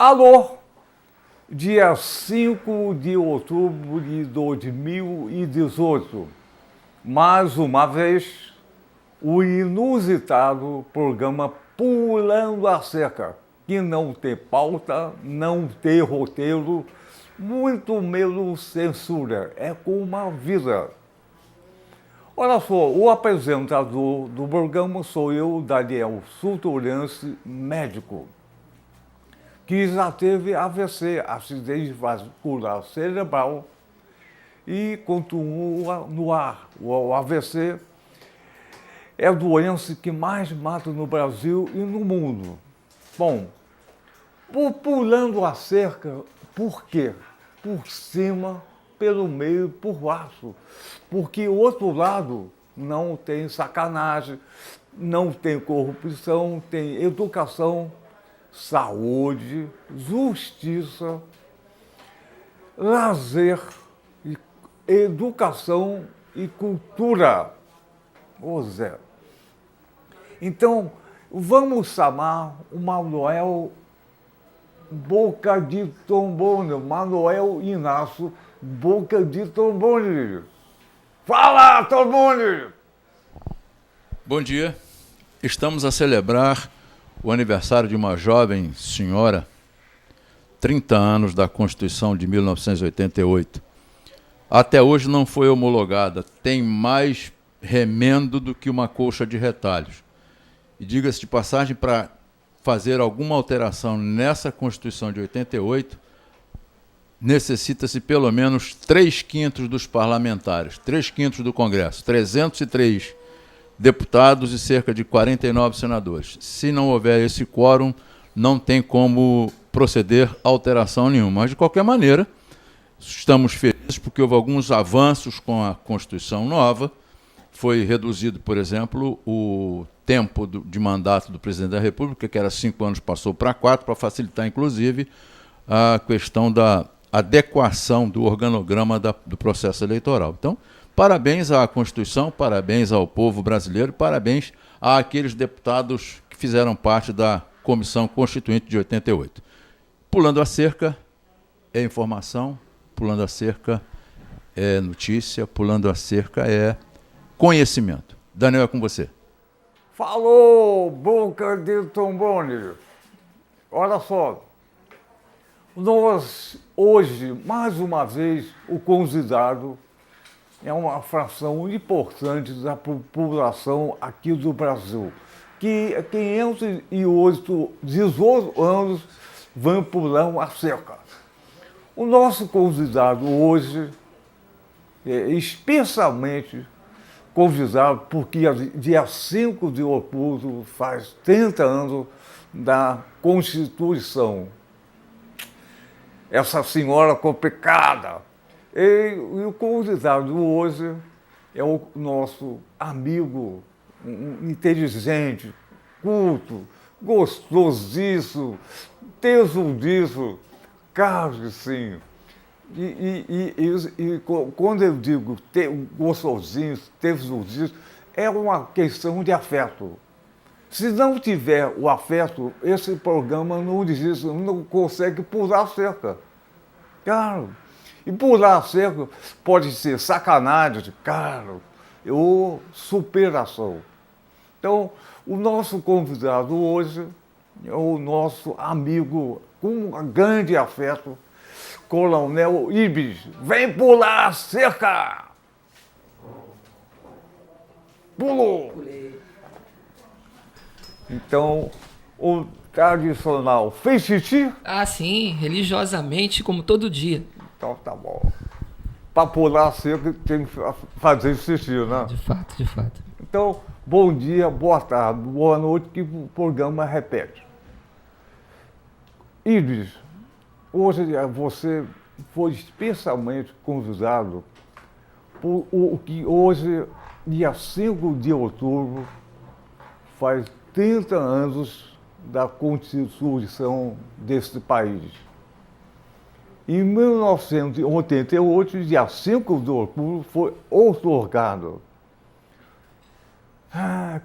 Alô, dia 5 de outubro de 2018, mais uma vez, o inusitado programa Pulando a Cerca, que não tem pauta, não tem roteiro, muito menos censura, é como a vida. Olha só, o apresentador do programa sou eu, Daniel Suturense, médico, que já teve AVC, acidente vascular cerebral, e continua no ar. O AVC é a doença que mais mata no Brasil e no mundo. Bom, pulando a cerca, por quê? Por cima, pelo meio, por baixo. Porque o outro lado não tem sacanagem, não tem corrupção, tem educação, saúde, justiça, lazer, educação e cultura. Ô Zé. Então, vamos chamar o Manuel Boca de Trombone, Manuel Inácio Boca de Trombone. Fala, Trombone! Bom dia. Estamos a celebrar o aniversário de uma jovem senhora, 30 anos da Constituição de 1988. Até hoje não foi homologada, tem mais remendo do que uma colcha de retalhos. E diga-se de passagem, para fazer alguma alteração nessa Constituição de 88, necessita-se pelo menos 3/5 dos parlamentares, 3/5 do Congresso, 303 deputados e cerca de 49 senadores. Se não houver esse quórum, não tem como proceder a alteração nenhuma. Mas, de qualquer maneira, estamos felizes porque houve alguns avanços com a Constituição nova. Foi reduzido, por exemplo, o tempo de mandato do presidente da República, que era 5 anos, passou para 4, para facilitar, inclusive, a questão da adequação do organograma do processo eleitoral. Então, parabéns à Constituição, parabéns ao povo brasileiro, parabéns àqueles deputados que fizeram parte da Comissão Constituinte de 88. Pulando a cerca é informação, pulando a cerca é notícia, pulando a cerca é conhecimento. Daniel, é com você. Falou, Boca de Trombone! Olha só, nós hoje, mais uma vez, o convidado é uma fração importante da população aqui do Brasil, que 18 anos vão pular a cerca. O nosso convidado hoje é especialmente convidado porque dia 5 de outubro faz 30 anos da Constituição. Essa senhora complicada. E o convidado hoje é o nosso amigo inteligente, culto, gostosíssimo, tesouríssimo, Carloszinho. E quando eu digo gostosinho, tesouríssimo, é uma questão de afeto. Se não tiver o afeto, esse programa não existe, não consegue pular a cerca. Claro. E pular a cerca pode ser sacanagem, claro, ou superação. Então, o nosso convidado hoje é o nosso amigo com um grande afeto, Coronel Ibis. Vem pular a cerca! Pulou! Pulei. Então, o tradicional fez xixi? Ah, sim, religiosamente, como todo dia. Então tá bom. Para pular a cerca tem que fazer xixi, né? De fato, de fato. Então, bom dia, boa tarde, boa noite, que o programa repete. Ibis, hoje você foi especialmente convidado por o que hoje, dia 5 de outubro, faz 30 anos da Constituição deste país. Em 1988, dia 5 de outubro, foi outorgado.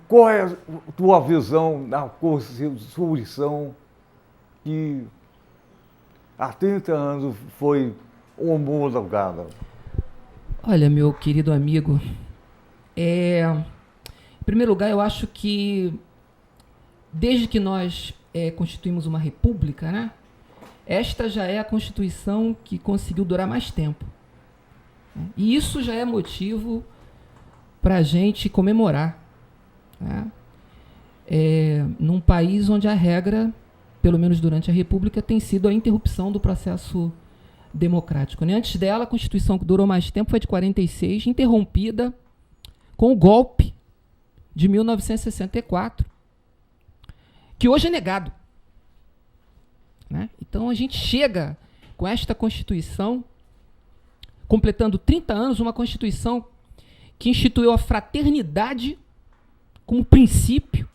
Qual é a tua visão da Constituição que há 30 anos foi homologada? Olha, meu querido amigo, em primeiro lugar, eu acho que desde que nós constituímos uma república, né, esta já é a Constituição que conseguiu durar mais tempo. E isso já é motivo para a gente comemorar, né? Num país onde a regra, pelo menos durante a República, tem sido a interrupção do processo democrático, né? Antes dela, a Constituição que durou mais tempo foi de 46, interrompida com o golpe de 1964, que hoje é negado, né? Então a gente chega com esta Constituição, completando 30 anos, uma Constituição que instituiu a fraternidade como princípio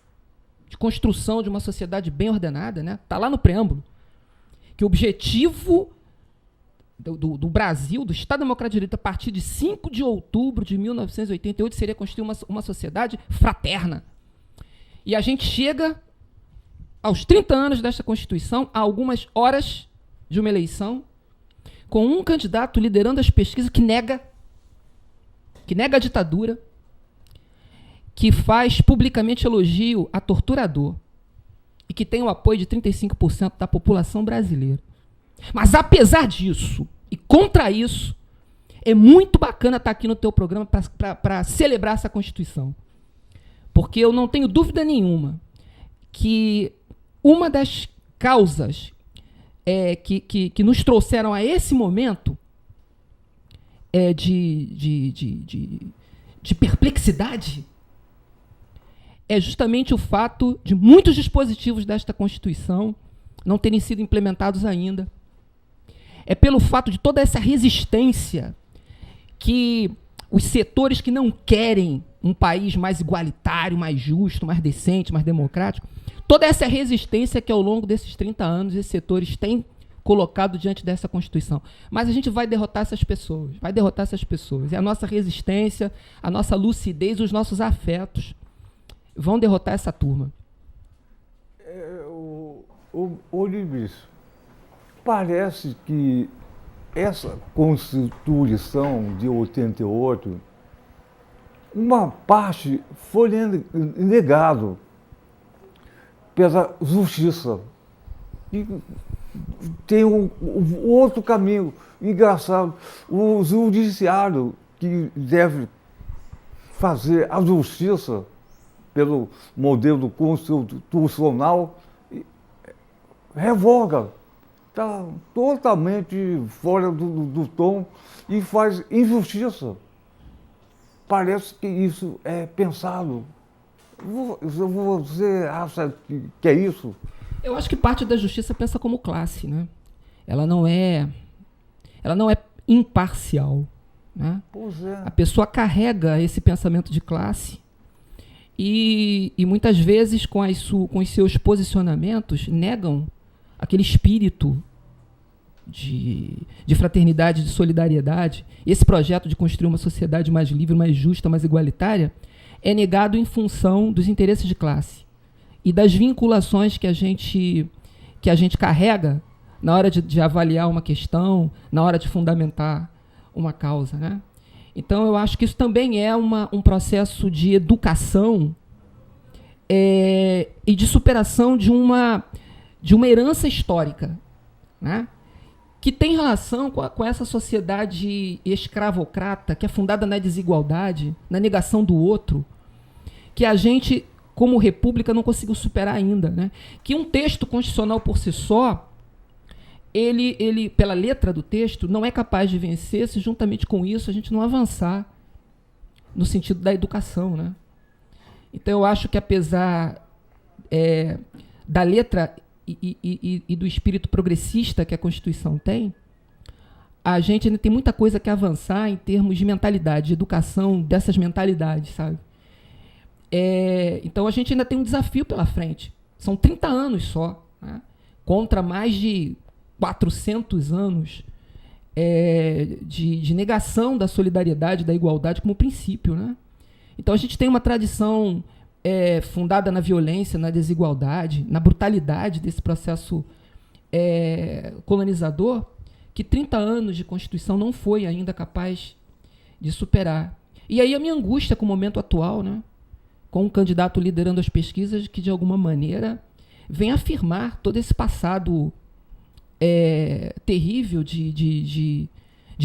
de construção de uma sociedade bem ordenada, né? Está lá no preâmbulo, que o objetivo do Brasil, do Estado Democrático de Direito, a partir de 5 de outubro de 1988, seria construir uma sociedade fraterna. E a gente chega aos 30 anos desta Constituição, a algumas horas de uma eleição, com um candidato liderando as pesquisas que nega a ditadura, que faz publicamente elogio a torturador e que tem o apoio de 35% da população brasileira. Mas, apesar disso, e contra isso, é muito bacana estar aqui no teu programa para celebrar essa Constituição. Porque eu não tenho dúvida nenhuma que uma das causas que nos trouxeram a esse momento de perplexidade é justamente o fato de muitos dispositivos desta Constituição não terem sido implementados ainda. É pelo fato de toda essa resistência que os setores que não querem um país mais igualitário, mais justo, mais decente, mais democrático, toda essa resistência que ao longo desses 30 anos esses setores têm colocado diante dessa Constituição. Mas a gente vai derrotar essas pessoas, E a nossa resistência, a nossa lucidez, os nossos afetos vão derrotar essa turma. Olívio, parece que essa Constituição de 88, uma parte foi negado pela justiça. E tem um outro caminho engraçado. O judiciário, que deve fazer a justiça pelo modelo constitucional, revoga. Está totalmente fora do tom e faz injustiça. Parece que isso é pensado. Você acha que é isso? Eu acho que parte da justiça pensa como classe, né? Ela não é imparcial, né? Pois é. A pessoa carrega esse pensamento de classe e muitas vezes com os seus posicionamentos negam aquele espírito de fraternidade, de solidariedade. Esse projeto de construir uma sociedade mais livre, mais justa, mais igualitária é negado em função dos interesses de classe e das vinculações que a gente carrega na hora de avaliar uma questão, na hora de fundamentar uma causa, né? Então, eu acho que isso também é um processo de educação e de superação de uma herança histórica, né? Que tem relação com essa sociedade escravocrata, que é fundada na desigualdade, na negação do outro, que a gente, como república, não conseguiu superar ainda, né? Que um texto constitucional por si só, ele, pela letra do texto, não é capaz de vencer se, juntamente com isso, a gente não avançar no sentido da educação, né? Então, eu acho que, apesar da letra e do espírito progressista que a Constituição tem, a gente ainda tem muita coisa que avançar em termos de mentalidade, de educação dessas mentalidades, sabe? Então, a gente ainda tem um desafio pela frente. São 30 anos só, né? Contra mais de 400 anos de negação da solidariedade, da igualdade como princípio, né? Então, a gente tem uma tradição fundada na violência, na desigualdade, na brutalidade desse processo colonizador que 30 anos de Constituição não foi ainda capaz de superar. E aí a minha angústia com o momento atual, né, com um candidato liderando as pesquisas que, de alguma maneira, vem afirmar todo esse passado terrível de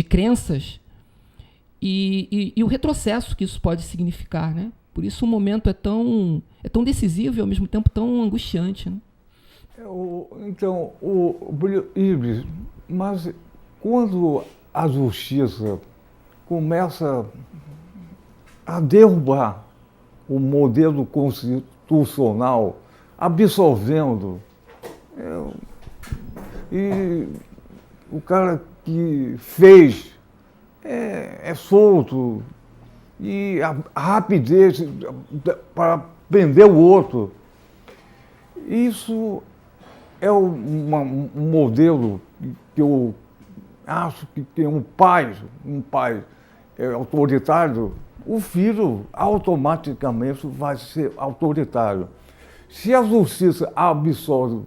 crenças e o retrocesso que isso pode significar, né? Por isso o momento é tão decisivo e, ao mesmo tempo, tão angustiante, né? Então, Ibris, mas quando a justiça começa a derrubar o modelo constitucional, absolvendo, e o cara que fez é solto, e a rapidez para prender o outro, isso é um modelo que eu acho que tem um pai autoritário, o filho automaticamente vai ser autoritário. Se a justiça absolve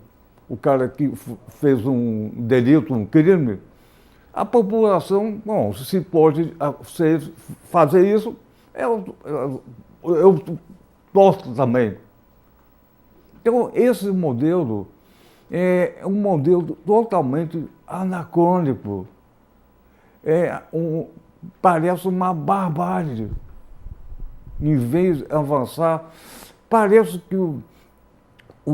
o cara que fez um delito, um crime, a população, bom, se pode fazer isso, eu posso também. Então, esse modelo é um modelo totalmente anacrônico. Parece uma barbárie. Em vez de avançar, parece que o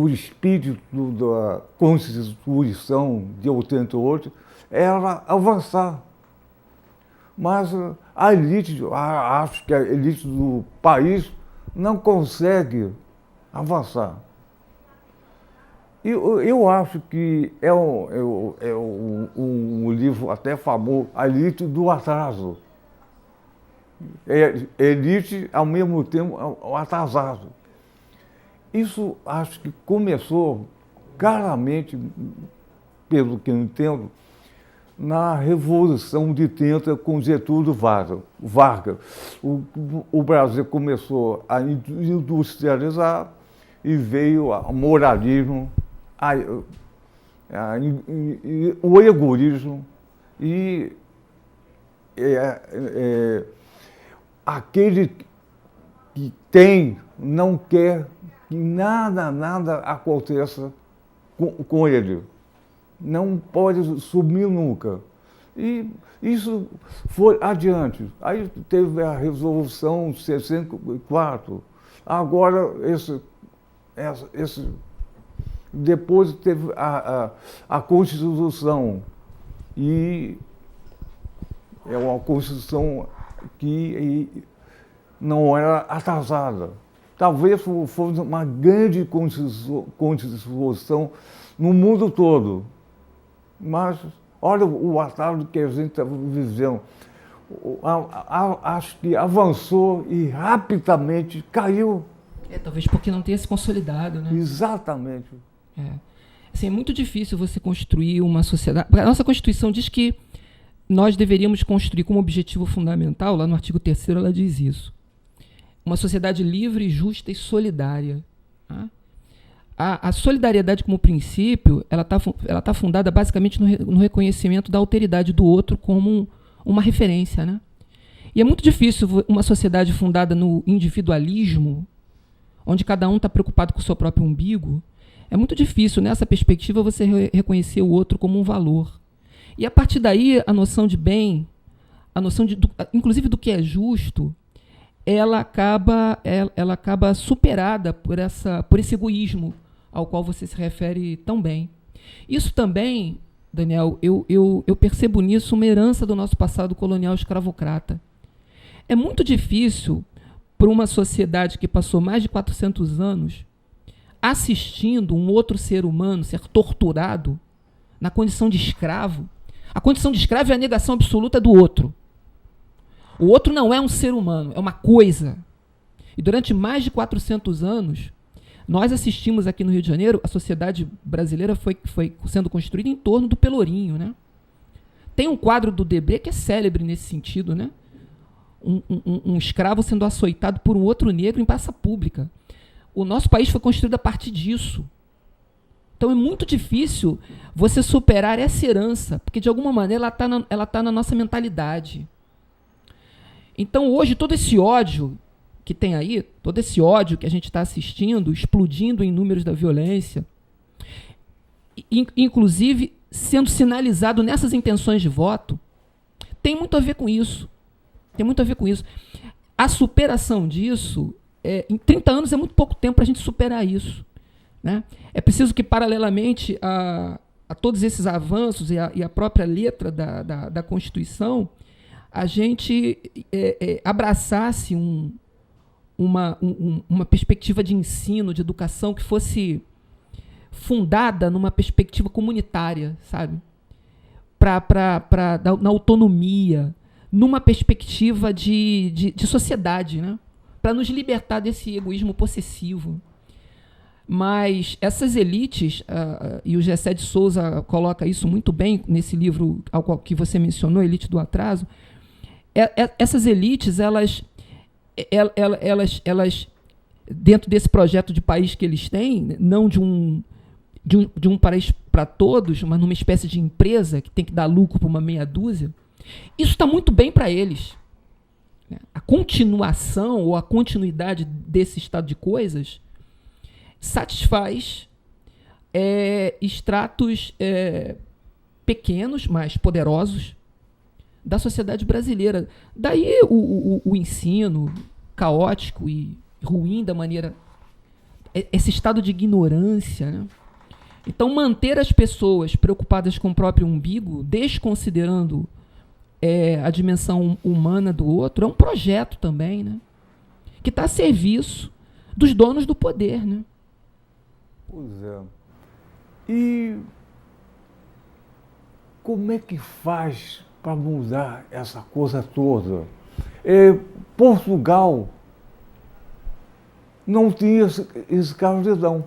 espírito da Constituição de 88 era avançar. Mas a elite, acho que a elite do país não consegue avançar. Eu acho que é um livro até famoso, A Elite do Atraso. Elite, ao mesmo tempo, atrasado. Isso acho que começou claramente, pelo que eu entendo, na Revolução de 30 com Getúlio Vargas. O Brasil começou a industrializar e veio o moralismo, o egoísmo e aquele que tem, não quer que nada aconteça com ele. Não pode sumir nunca. E isso foi adiante. Aí teve a Resolução 64. Agora, depois teve a Constituição. E é uma Constituição que não era atrasada. Talvez fosse uma grande Constituição no mundo todo. Mas olha o atraso que a gente está vivendo. Acho que avançou e rapidamente caiu. Talvez porque não tenha se consolidado, né? Exatamente. Assim, é muito difícil você construir uma sociedade. A nossa Constituição diz que nós deveríamos construir como objetivo fundamental, lá no artigo 3º ela diz isso, uma sociedade livre, justa e solidária. Tá? A solidariedade como princípio, ela tá fundada basicamente no reconhecimento da alteridade do outro como uma referência, né? E é muito difícil uma sociedade fundada no individualismo, onde cada um está preocupado com o seu próprio umbigo, é muito difícil, nessa perspectiva, você reconhecer o outro como um valor. E, a partir daí, a noção de bem, a noção inclusive do que é justo, ela acaba superada por esse egoísmo ao qual você se refere tão bem. Isso também, Daniel, eu percebo nisso uma herança do nosso passado colonial escravocrata. É muito difícil para uma sociedade que passou mais de 400 anos assistindo um outro ser humano ser torturado na condição de escravo. A condição de escravo é a negação absoluta do outro. O outro não é um ser humano, é uma coisa. E durante mais de 400 anos, nós assistimos aqui no Rio de Janeiro, a sociedade brasileira foi sendo construída em torno do Pelourinho, né? Tem um quadro do Debré que é célebre nesse sentido, né? Um escravo sendo açoitado por um outro negro em praça pública. O nosso país foi construído a partir disso. Então é muito difícil você superar essa herança, porque de alguma maneira ela tá na nossa mentalidade. Então hoje todo esse ódio que tem aí, todo esse ódio que a gente está assistindo, explodindo em números da violência, inclusive sendo sinalizado nessas intenções de voto, tem muito a ver com isso. Tem muito a ver com isso. A superação disso, em 30 anos é muito pouco tempo para a gente superar isso, né? É preciso que, paralelamente a todos esses avanços e a própria letra da Constituição, a gente abraçasse uma perspectiva de ensino, de educação que fosse fundada numa perspectiva comunitária, sabe? Na autonomia, numa perspectiva de sociedade, né? Para nos libertar desse egoísmo possessivo. Mas essas elites, e o Gessé de Souza coloca isso muito bem nesse livro ao qual que você mencionou, Elite do Atraso, essas elites, elas, dentro desse projeto de país que eles têm, não de um país para todos, mas numa espécie de empresa que tem que dar lucro para uma meia dúzia, isso está muito bem para eles. A continuação ou a continuidade desse estado de coisas satisfaz estratos pequenos, mas poderosos, da sociedade brasileira. Daí o ensino caótico e ruim da maneira... esse estado de ignorância, né? Então, manter as pessoas preocupadas com o próprio umbigo, desconsiderando a dimensão humana do outro, é um projeto também, né? Que está a serviço dos donos do poder, né? Pois é. E como é que faz para mudar essa coisa toda? Portugal não tinha escravidão.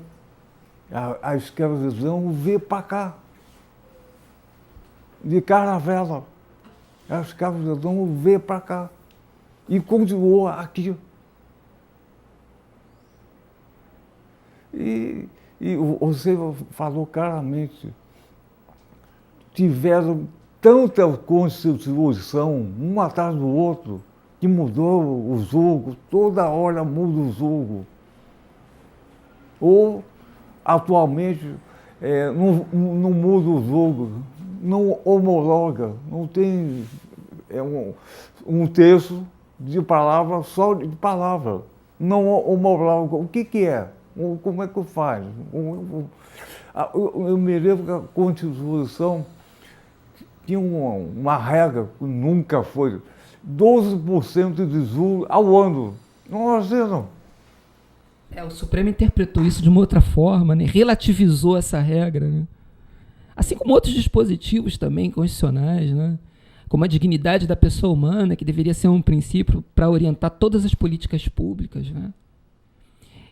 A escravidão veio para cá, de caravela. A escravidão veio para cá e continuou aqui. E você falou claramente, tiveram tanta Constituição, um atrás do outro, que mudou o jogo, toda hora muda o jogo. Ou, atualmente, não muda o jogo, não homologa, não tem um texto de palavra, só de palavra, não homologa. O que é? Como é que faz? Eu me lembro que a Constituição tinha uma regra que nunca foi, 12% de juros ao ano. Não. O Supremo interpretou isso de uma outra forma, né? Relativizou essa regra, né? Assim como outros dispositivos também constitucionais, né? Como a dignidade da pessoa humana, que deveria ser um princípio para orientar todas as políticas públicas, né?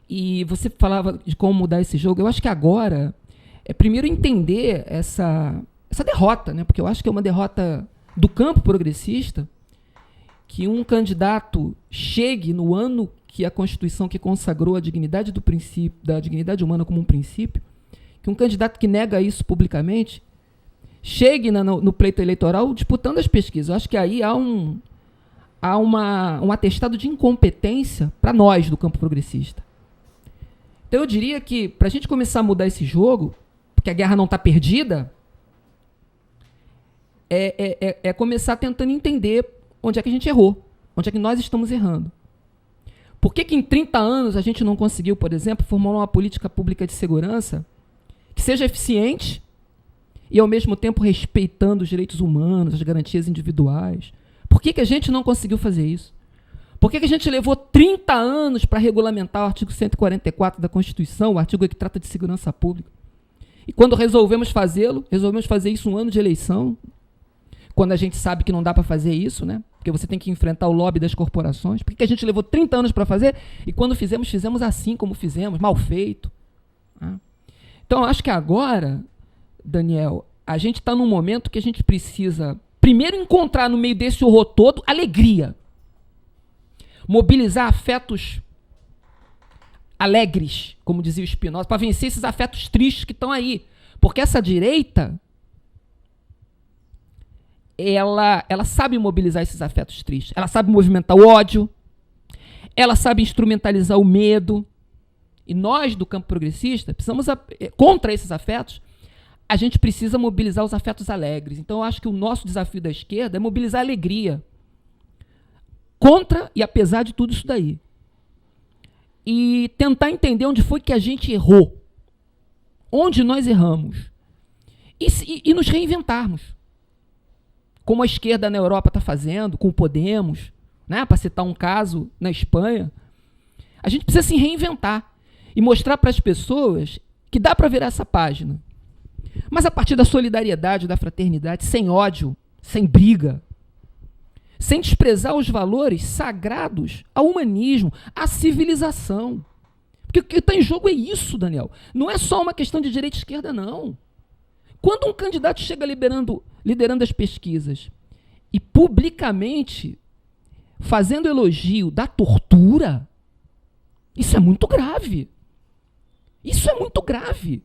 E você falava de como mudar esse jogo. Eu acho que agora é primeiro entender essa derrota, né? Porque eu acho que é uma derrota do campo progressista, que um candidato chegue no ano que a Constituição que consagrou a dignidade do princípio, da dignidade humana como um princípio, que um candidato que nega isso publicamente chegue no pleito eleitoral disputando as pesquisas. Eu acho que aí há um atestado de incompetência para nós do campo progressista. Então eu diria que, para a gente começar a mudar esse jogo, porque a guerra não está perdida, é começar tentando entender onde é que a gente errou, onde é que nós estamos errando. Por que em 30 anos a gente não conseguiu, por exemplo, formular uma política pública de segurança que seja eficiente e, ao mesmo tempo, respeitando os direitos humanos, as garantias individuais? Por que a gente não conseguiu fazer isso? Por que a gente levou 30 anos para regulamentar o artigo 144 da Constituição, o artigo que trata de segurança pública? E quando resolvemos fazer isso um ano de eleição, quando a gente sabe que não dá para fazer isso, né? Porque você tem que enfrentar o lobby das corporações. Por que a gente levou 30 anos para fazer e quando fizemos assim como fizemos, mal feito? Então, eu acho que agora, Daniel, a gente está num momento que a gente precisa, primeiro, encontrar no meio desse horror todo alegria. Mobilizar afetos alegres, como dizia o Spinoza, para vencer esses afetos tristes que estão aí. Porque essa direita, ela sabe mobilizar esses afetos tristes. Ela sabe movimentar o ódio, ela sabe instrumentalizar o medo. E nós, do campo progressista, precisamos, contra esses afetos, a gente precisa mobilizar os afetos alegres. Então, eu acho que o nosso desafio da esquerda é mobilizar a alegria. Contra e apesar de tudo isso daí. E tentar entender onde foi que a gente errou. Onde nós erramos. E nos reinventarmos. Como a esquerda na Europa está fazendo, com o Podemos, né, para citar um caso na Espanha. A gente precisa se reinventar e mostrar para as pessoas que dá para virar essa página. Mas a partir da solidariedade, da fraternidade, sem ódio, sem briga, sem desprezar os valores sagrados ao humanismo, à civilização. Porque o que está em jogo é isso, Daniel. Não é só uma questão de direita e esquerda, não. Quando um candidato chega liderando as pesquisas e publicamente fazendo elogio da tortura, isso é muito grave. Isso é muito grave.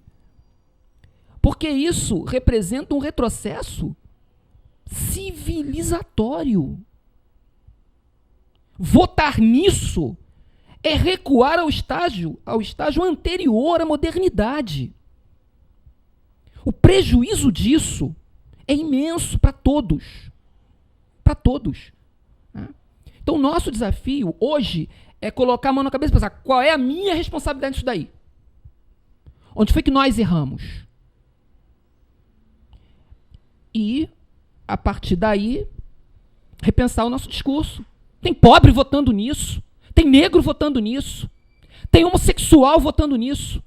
Porque isso representa um retrocesso civilizatório. Votar nisso é recuar ao estágio anterior à modernidade. O prejuízo disso é imenso para todos. Para todos. Então, o nosso desafio hoje é colocar a mão na cabeça e pensar qual é a minha responsabilidade nisso daí. Onde foi que nós erramos? E, a partir daí, repensar o nosso discurso. Tem pobre votando nisso. Tem negro votando nisso. Tem homossexual votando nisso.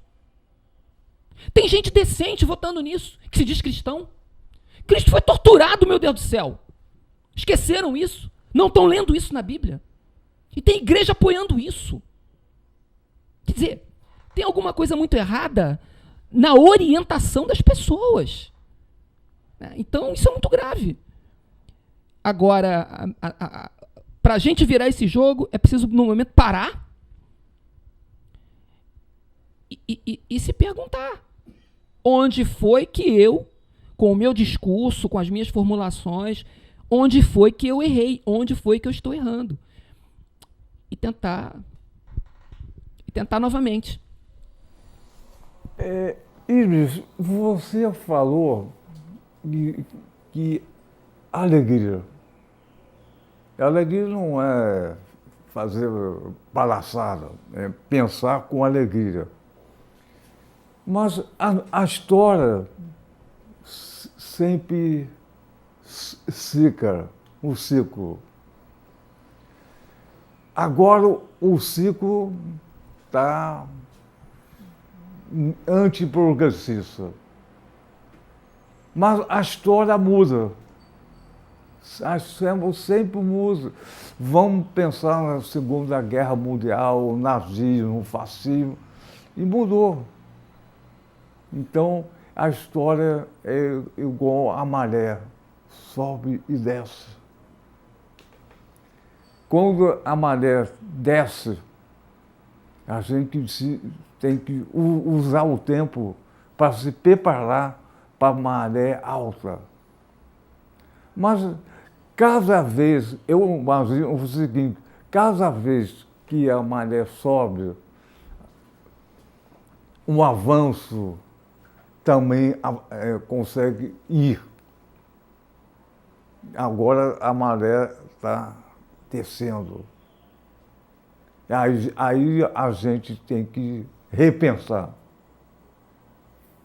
Tem gente decente votando nisso, que se diz cristão. Cristo foi torturado, meu Deus do céu. Esqueceram isso? Não estão lendo isso na Bíblia? E tem igreja apoiando isso. Quer dizer, tem alguma coisa muito errada na orientação das pessoas. Então, isso é muito grave. Agora, para a gente virar esse jogo, é preciso, no momento, parar e se perguntar onde foi que eu, com o meu discurso, com as minhas formulações, onde foi que eu errei, onde foi que eu estou errando. E tentar novamente. Iris, você falou que alegria não é fazer palhaçada, é pensar com alegria. Mas a história sempre cicla, o ciclo. Agora o ciclo está antiprogressista. Mas a história muda. Sempre muda. Vamos pensar na Segunda Guerra Mundial, o nazismo, o fascismo, e mudou. Então, a história é igual a maré, sobe e desce. Quando a maré desce, a gente tem que usar o tempo para se preparar para a maré alta. Mas cada vez, eu imagino o seguinte, cada vez que a maré sobe, um avanço também consegue ir. Agora a maré está descendo. Aí a gente tem que repensar.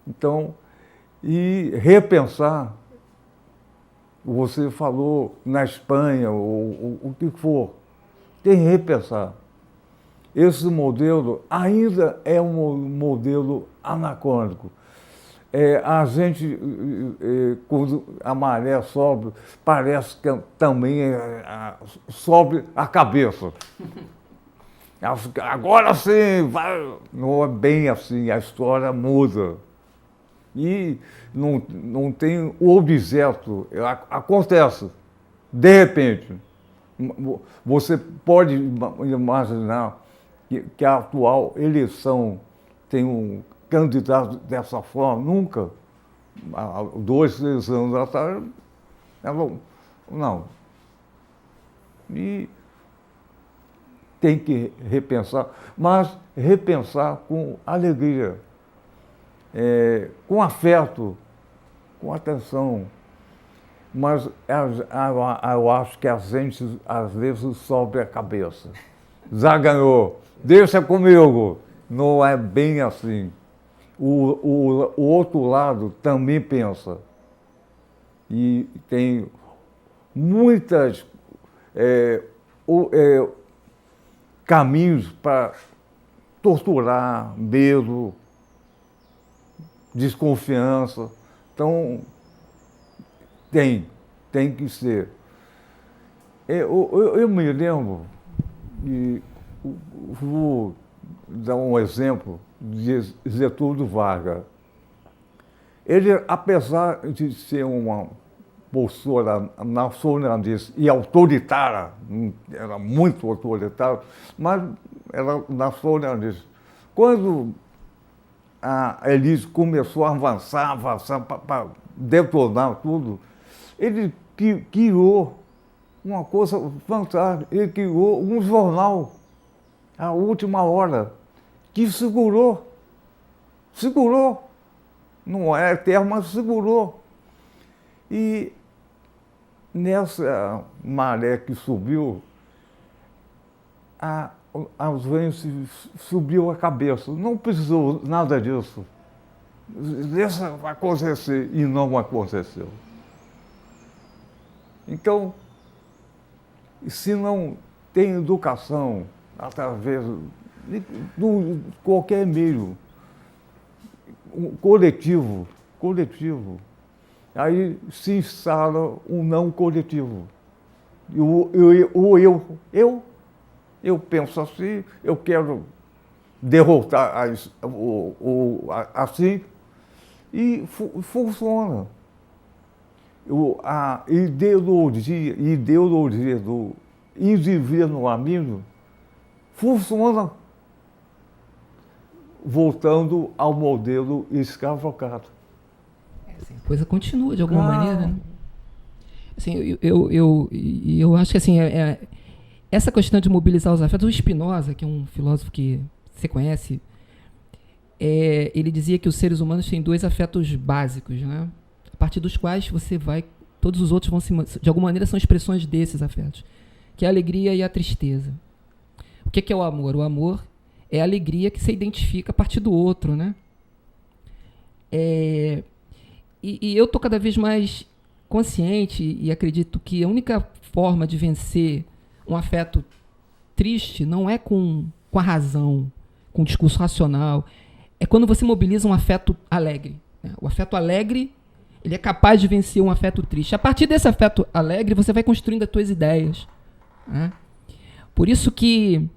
Então, e repensar, você falou na Espanha, ou o que for, tem que repensar. Esse modelo ainda é um modelo anacrônico. A gente, quando a maré sobe, parece que também sobe a cabeça. Agora sim, vai. Não é bem assim, a história muda. E não tem o objeto, acontece, de repente. Você pode imaginar que a atual eleição tem um candidato dessa forma, nunca. Há 2, 3 anos atrás, não. E tem que repensar, mas repensar com alegria, com afeto, com atenção. Mas eu acho que a gente, às vezes, sobe a cabeça. Já ganhou, deixa comigo. Não é bem assim. O outro lado também pensa. E tem muitas caminhos para torturar, medo, desconfiança. Então, tem que ser. Eu me lembro, e vou dar um exemplo de Getúlio Vargas. Ele, apesar de ser uma postura nacionalista e autoritária, era muito autoritário, mas era nacionalista. Quando a elite começou a avançar para detonar tudo, ele criou uma coisa fantástica. Ele criou um jornal, A Última Hora, que segurou. Não é eterno, mas segurou. E nessa maré que subiu, a gente subiu a cabeça. Não precisou nada disso. Deixa acontecer, e não aconteceu. Então, se não tem educação através de qualquer meio, coletivo, aí se instala um não coletivo. Eu penso assim, eu quero derrotar assim, e funciona. A ideologia do individualismo funciona, voltando ao modelo escravocrata. Assim, a coisa continua de alguma maneira, né? Assim, eu acho que assim, essa questão de mobilizar os afetos, o Spinoza, que é um filósofo que você conhece, ele dizia que os seres humanos têm 2 afetos básicos, né? A partir dos quais todos os outros vão de alguma maneira são expressões desses afetos, que é a alegria e a tristeza. O que é o amor? O amor é a alegria que se identifica a partir do outro, né? E eu estou cada vez mais consciente e acredito que a única forma de vencer um afeto triste não é com a razão, com o discurso racional, é quando você mobiliza um afeto alegre, né? O afeto alegre, ele é capaz de vencer um afeto triste. A partir desse afeto alegre, você vai construindo as suas ideias, né? Por isso que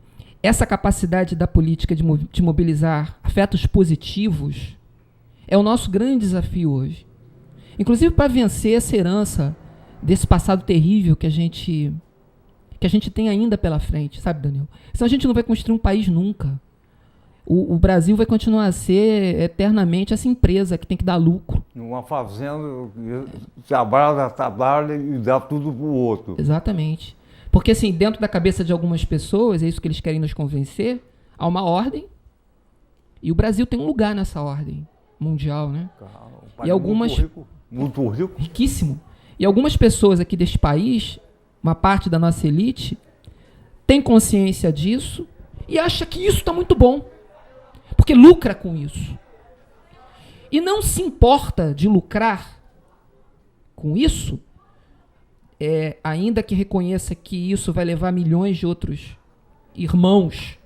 essa capacidade da política de mobilizar afetos positivos é o nosso grande desafio hoje. Inclusive para vencer essa herança desse passado terrível que a gente tem ainda pela frente, sabe, Daniel? Senão a gente não vai construir um país nunca. O Brasil vai continuar a ser eternamente essa empresa que tem que dar lucro. Uma fazenda, trabalha e dá tudo para o outro. Exatamente. Porque, assim, dentro da cabeça de algumas pessoas, é isso que eles querem nos convencer, há uma ordem, e o Brasil tem um lugar nessa ordem mundial, né? E algumas... Muito rico. Riquíssimo. E algumas pessoas aqui deste país, uma parte da nossa elite, tem consciência disso e acha que isso está muito bom. Porque lucra com isso. E não se importa de lucrar com isso, ainda que reconheça que isso vai levar milhões de outros irmãos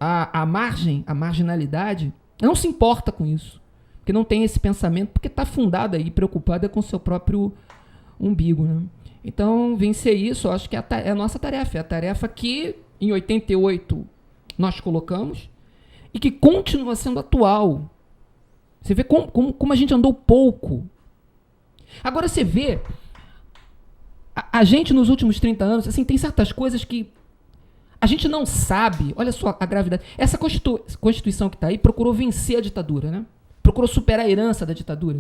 à marginalidade, não se importa com isso. Porque não tem esse pensamento, porque está fundada e preocupada com o seu próprio umbigo, né? Então, vencer isso, eu acho que é a nossa tarefa. É a tarefa que, em 88, nós colocamos e que continua sendo atual. Você vê como a gente andou pouco. Agora, você vê, a gente, nos últimos 30 anos, assim, tem certas coisas que A gente não sabe, olha só a gravidade. Essa Constituição que está aí procurou vencer a ditadura, né? Procurou superar a herança da ditadura.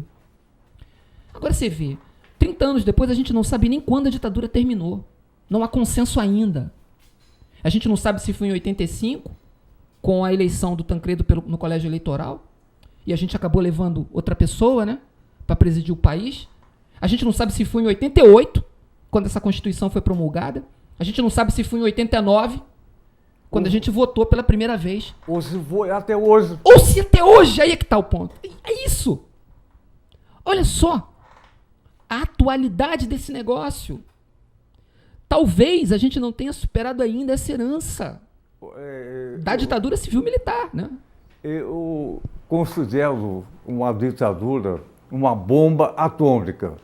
Agora você vê, 30 anos depois a gente não sabe nem quando a ditadura terminou. Não há consenso ainda. A gente não sabe se foi em 85, com a eleição do Tancredo no colégio eleitoral, e a gente acabou levando outra pessoa, né, para presidir o país. A gente não sabe se foi em 88, quando essa Constituição foi promulgada. A gente não sabe se foi em 89, quando a gente votou pela primeira vez. Ou se foi até hoje. Ou se até hoje, aí é que está o ponto. É isso. Olha só a atualidade desse negócio. Talvez a gente não tenha superado ainda essa herança da ditadura civil-militar, né? Eu considero uma ditadura uma bomba atômica.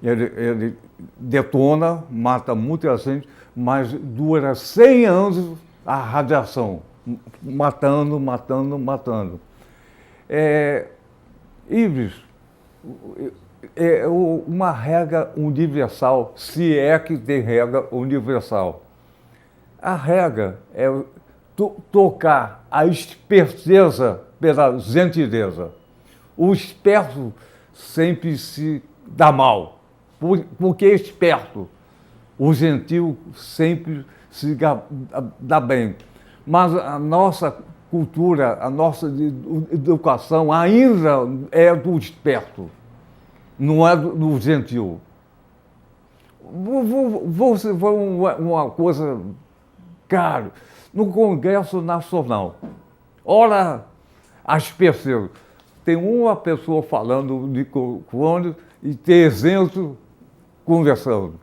Ele detona, mata muita gente, mas dura 100 anos a radiação, matando. Ives, é uma regra universal, se é que tem regra universal. A regra é tocar a esperteza pela gentileza. O esperto sempre se dá mal, porque é esperto. O gentil sempre se dá bem. Mas a nossa cultura, a nossa educação ainda é do esperto, não é do gentil. Vou uma coisa, cara, no Congresso Nacional, ora as pessoas, tem uma pessoa falando de microfone e 300 conversando.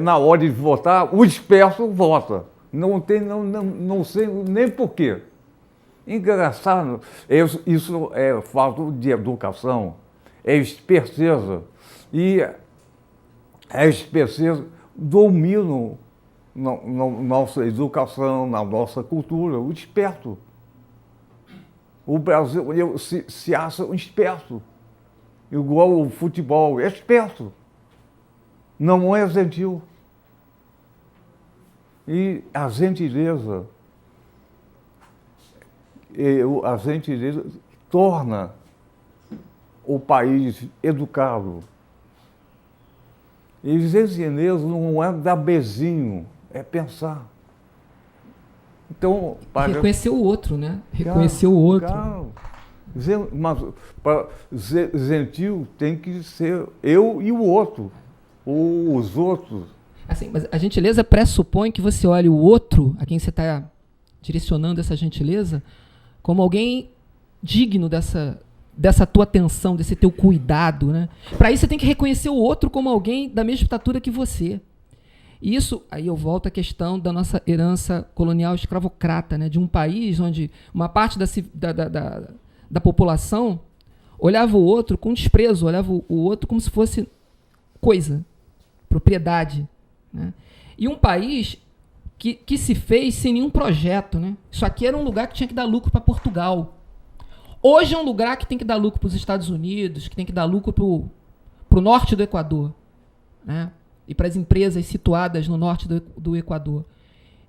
Na hora de votar, o esperto vota. Não sei nem por quê. Engraçado, isso é falta de educação, é esperteza. E a esperteza domina na nossa educação, na nossa cultura, o esperto. O Brasil se acha um esperto, igual o futebol, é esperto. Não é gentil. E a gentileza torna o país educado. E gentileza não é dar beijinho, é pensar. Então, reconhecer o outro, né? Reconhecer o outro. Mas para ser gentil tem que ser eu e o outro, ou os outros. Assim, mas a gentileza pressupõe que você olhe o outro, a quem você está direcionando essa gentileza, como alguém digno dessa tua atenção, desse teu cuidado, né? Para isso você tem que reconhecer o outro como alguém da mesma estatura que você. Isso, aí eu volto à questão da nossa herança colonial escravocrata, né? De um país onde uma parte da população olhava o outro com desprezo, olhava o outro como se fosse coisa, propriedade, né? E um país que se fez sem nenhum projeto, né? Isso aqui era um lugar que tinha que dar lucro para Portugal. Hoje é um lugar que tem que dar lucro para os Estados Unidos, que tem que dar lucro para o norte do Equador, né? E para as empresas situadas no norte do Equador.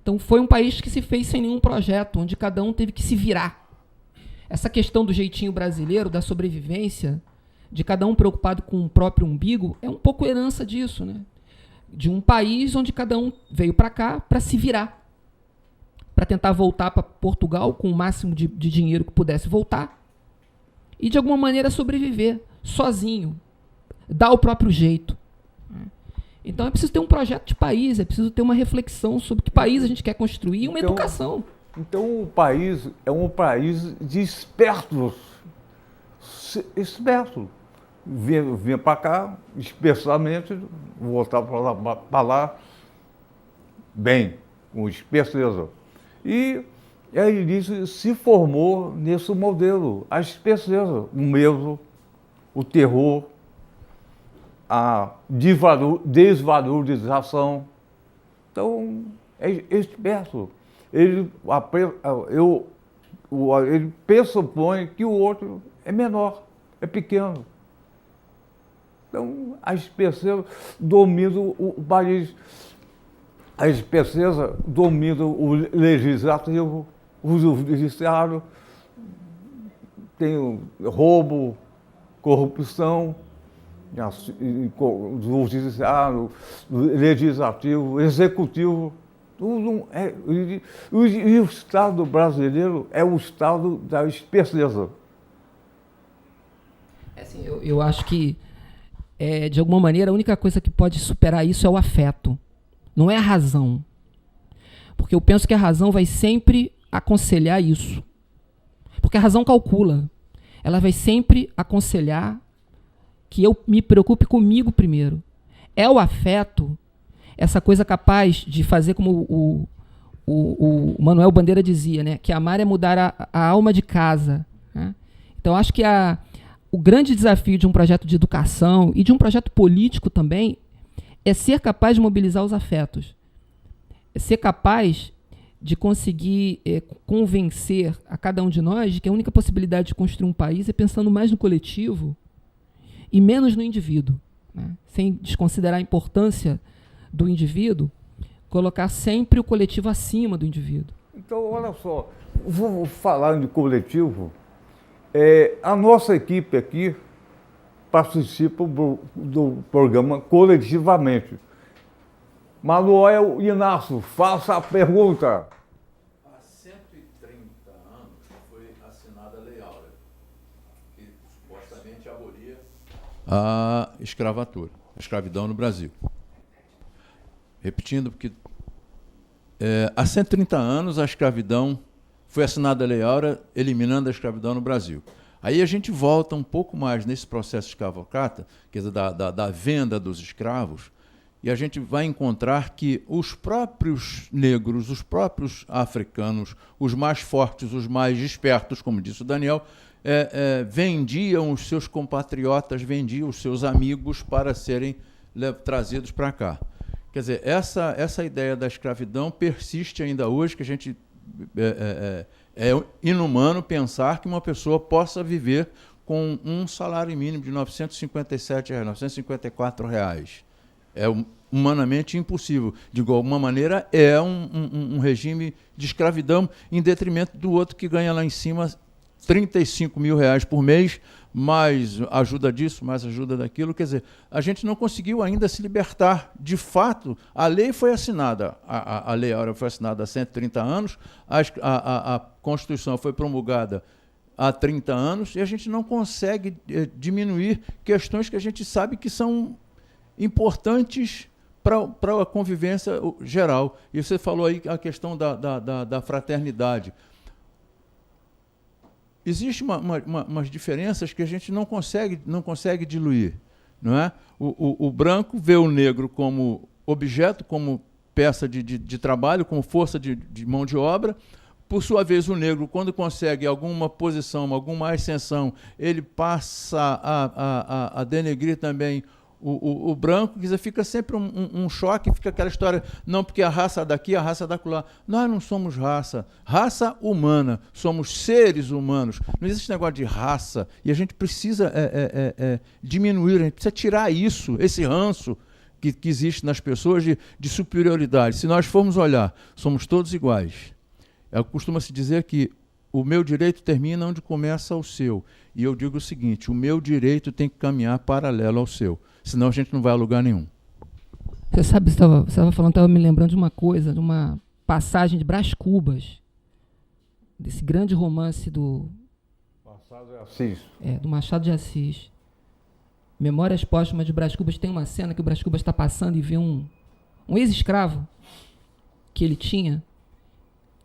Então foi um país que se fez sem nenhum projeto, onde cada um teve que se virar. Essa questão do jeitinho brasileiro, da sobrevivência, de cada um preocupado com o próprio umbigo, é um pouco herança disso, né? De um país onde cada um veio para cá para se virar, para tentar voltar para Portugal com o máximo de dinheiro que pudesse voltar e, de alguma maneira, sobreviver sozinho, dar o próprio jeito. Então é preciso ter um projeto de país, é preciso ter uma reflexão sobre que país a gente quer construir e uma educação. Então o país é um país de espertos. Esperto. Vinha para cá, especialmente, voltar para lá, bem, com esperteza. E aí ele se formou nesse modelo, a esperteza, o medo, o terror, a desvalorização. Então, é esperto. Ele pressupõe que o outro é menor, é pequeno. Então, a esperteza domina o país. a esperteza domina o legislativo, o judiciário, tem o roubo, corrupção, do judiciário, do legislativo, executivo, tudo e o Estado brasileiro é o Estado da esperteza. Assim, eu acho que, de alguma maneira, a única coisa que pode superar isso é o afeto, não é a razão. Porque eu penso que a razão vai sempre aconselhar isso. Porque a razão calcula. Ela vai sempre aconselhar que eu me preocupe comigo primeiro. É o afeto, essa coisa capaz de fazer como o Manuel Bandeira dizia, né? Que amar é mudar a alma de casa. Né? Então, acho que o grande desafio de um projeto de educação e de um projeto político também é ser capaz de mobilizar os afetos. É ser capaz de conseguir convencer a cada um de nós de que a única possibilidade de construir um país é pensando mais no coletivo e menos no indivíduo, né? Sem desconsiderar a importância do indivíduo, colocar sempre o coletivo acima do indivíduo. Então, olha só, vou falar de coletivo. A nossa equipe aqui participa do programa coletivamente. Manuel Inácio, faça a pergunta. Há 130 anos foi assinada a Lei Áurea, que supostamente abolia a escravatura, a escravidão no Brasil. Repetindo, porque há 130 anos a escravidão foi assinada a Lei Áurea, eliminando a escravidão no Brasil. Aí a gente volta um pouco mais nesse processo escravocrata, quer dizer, da venda dos escravos, e a gente vai encontrar que os próprios negros, os próprios africanos, os mais fortes, os mais espertos, como disse o Daniel, vendiam os seus compatriotas, vendiam os seus amigos para serem trazidos para cá. Quer dizer, essa ideia da escravidão persiste ainda hoje, que a gente é inumano pensar que uma pessoa possa viver com um salário mínimo de R$ 957, R$ 954. É humanamente impossível. De alguma maneira, é um regime de escravidão em detrimento do outro que ganha lá em cima R$ 35 mil por mês, mais ajuda disso, mais ajuda daquilo. Quer dizer, a gente não conseguiu ainda se libertar. De fato, a lei foi assinada, a Lei Áurea foi assinada há 130 anos, a Constituição foi promulgada há 30 anos, e a gente não consegue diminuir questões que a gente sabe que são importantes para a convivência geral. E você falou aí a questão da fraternidade. Existem umas diferenças que a gente não consegue diluir. Não é? O branco vê o negro como objeto, como peça de trabalho, como força de mão de obra. Por sua vez, o negro, quando consegue alguma posição, alguma ascensão, ele passa a denegrir também o branco. Quer dizer, fica sempre um choque, fica aquela história, não porque a raça daqui, a raça daquela. Nós não somos raça humana, somos seres humanos. Não existe esse negócio de raça, e a gente precisa diminuir, a gente precisa tirar isso, esse ranço que existe nas pessoas de superioridade. Se nós formos olhar, somos todos iguais. Costuma-se dizer que o meu direito termina onde começa o seu. E eu digo o seguinte, o meu direito tem que caminhar paralelo ao seu. Senão a gente não vai a lugar nenhum. Você sabe, você estava falando, estava me lembrando de uma coisa, de uma passagem de Brás Cubas, desse grande romance do Machado de Assis. Memórias Póstumas de Brás Cubas. Tem uma cena que o Brás Cubas está passando e vê um ex-escravo que ele tinha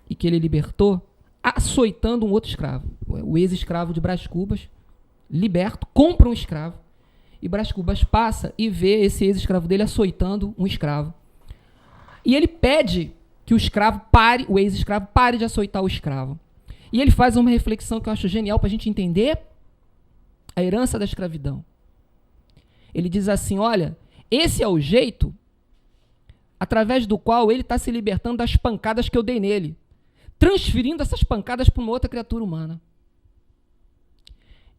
e que ele libertou, açoitando um outro escravo. O ex-escravo de Brás Cubas, liberto, compra um escravo, e Brás Cubas passa e vê esse ex-escravo dele açoitando um escravo. E ele pede que o ex-escravo pare de açoitar o escravo. E ele faz uma reflexão que eu acho genial para a gente entender a herança da escravidão. Ele diz assim, olha, esse é o jeito através do qual ele está se libertando das pancadas que eu dei nele, transferindo essas pancadas para uma outra criatura humana.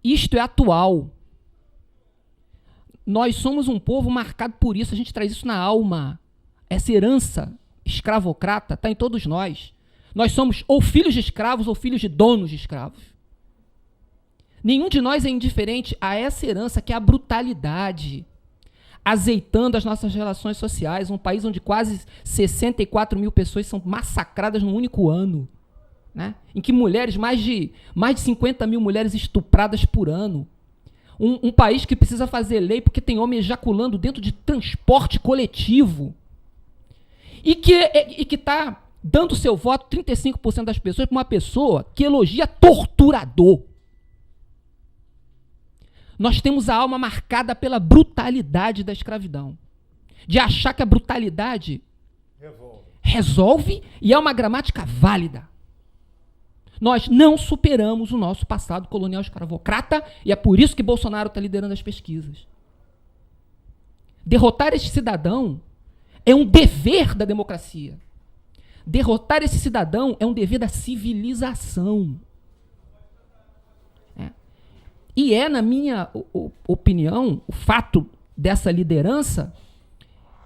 Isto é atual. Nós somos um povo marcado por isso, a gente traz isso na alma. Essa herança escravocrata está em todos nós. Nós somos ou filhos de escravos ou filhos de donos de escravos. Nenhum de nós é indiferente a essa herança que é a brutalidade, azeitando as nossas relações sociais, um país onde quase 64 mil pessoas são massacradas num único ano, né? Em que mulheres, mais de 50 mil mulheres estupradas por ano. Um país que precisa fazer lei porque tem homem ejaculando dentro de transporte coletivo. E que está dando seu voto, 35% das pessoas, para uma pessoa que elogia torturador. Nós temos a alma marcada pela brutalidade da escravidão. De achar que a brutalidade resolve e é uma gramática válida. Nós não superamos o nosso passado colonial escravocrata e é por isso que Bolsonaro está liderando as pesquisas. Derrotar este cidadão é um dever da democracia. Derrotar esse cidadão é um dever da civilização. E é, na minha opinião, o fato dessa liderança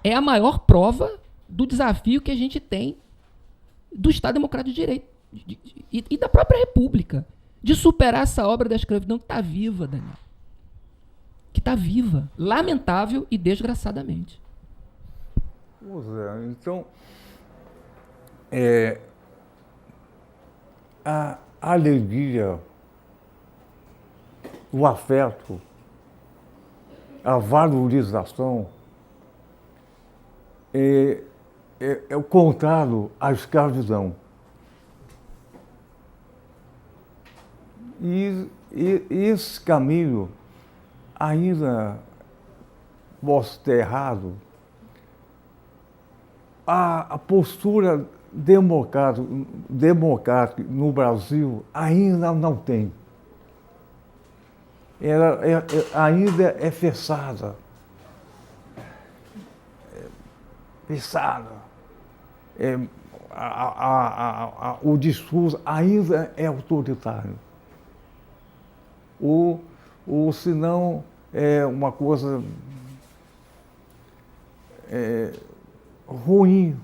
é a maior prova do desafio que a gente tem do Estado Democrático de Direito e da própria República, de superar essa obra da escravidão que está viva, Daniel. Que está viva, lamentável e desgraçadamente. Pois é, então, a alegria, o afeto, a valorização é o contrário à escravidão. E esse caminho ainda posso ter errado. A postura democrática no Brasil ainda não tem. Ela ainda é fechada. O discurso ainda é autoritário. Ou se não, é uma coisa ruim.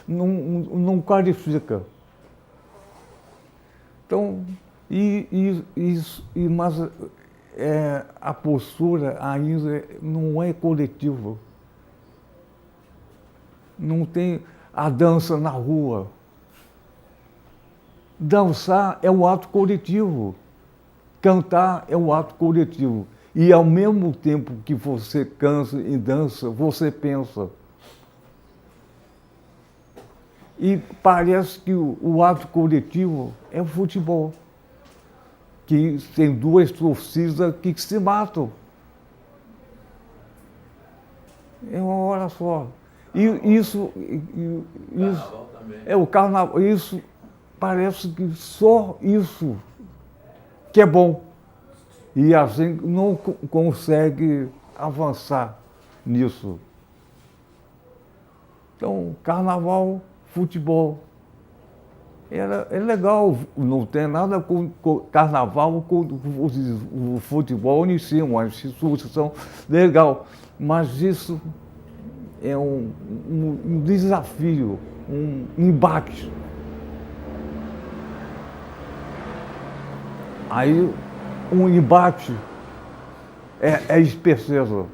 Não qualifica. Então, mas a postura ainda não é coletiva. Não tem a dança na rua. Dançar é um ato coletivo. Cantar é um ato coletivo. E ao mesmo tempo que você canta e dança, você pensa. E parece que o ato coletivo é o futebol. Que tem duas torcidas que se matam. É uma hora só. E isso é o carnaval. Isso parece que só isso que é bom. E a gente não consegue avançar nisso. Então, carnaval, futebol. É legal, não tem nada com carnaval, com o futebol em si, uma instituição legal. Mas isso é um desafio, um embate. Aí, um embate é esperceza.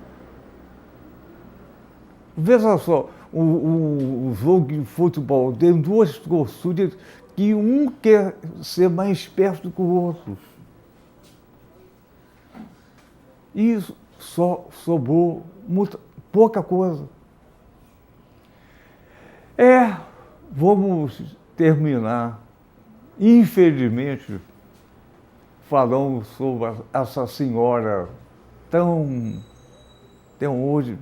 Veja só, o jogo de futebol tem duas torcidas que um quer ser mais esperto que o outro. E só sobrou pouca coisa. Vamos terminar, infelizmente, falando sobre essa senhora tão hoje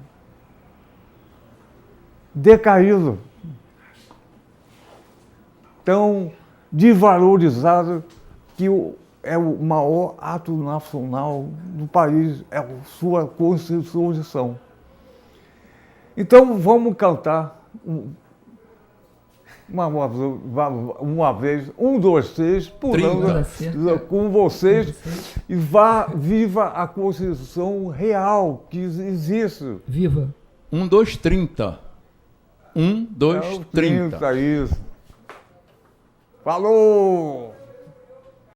decaída, tão desvalorizada, que é o maior ato nacional do país, é a sua Constituição. Então vamos cantar uma vez, 1, 2, 3, pulando com vocês, e viva a Constituição real que existe. Viva! 1230. 1230. É o 30, isso. Falou!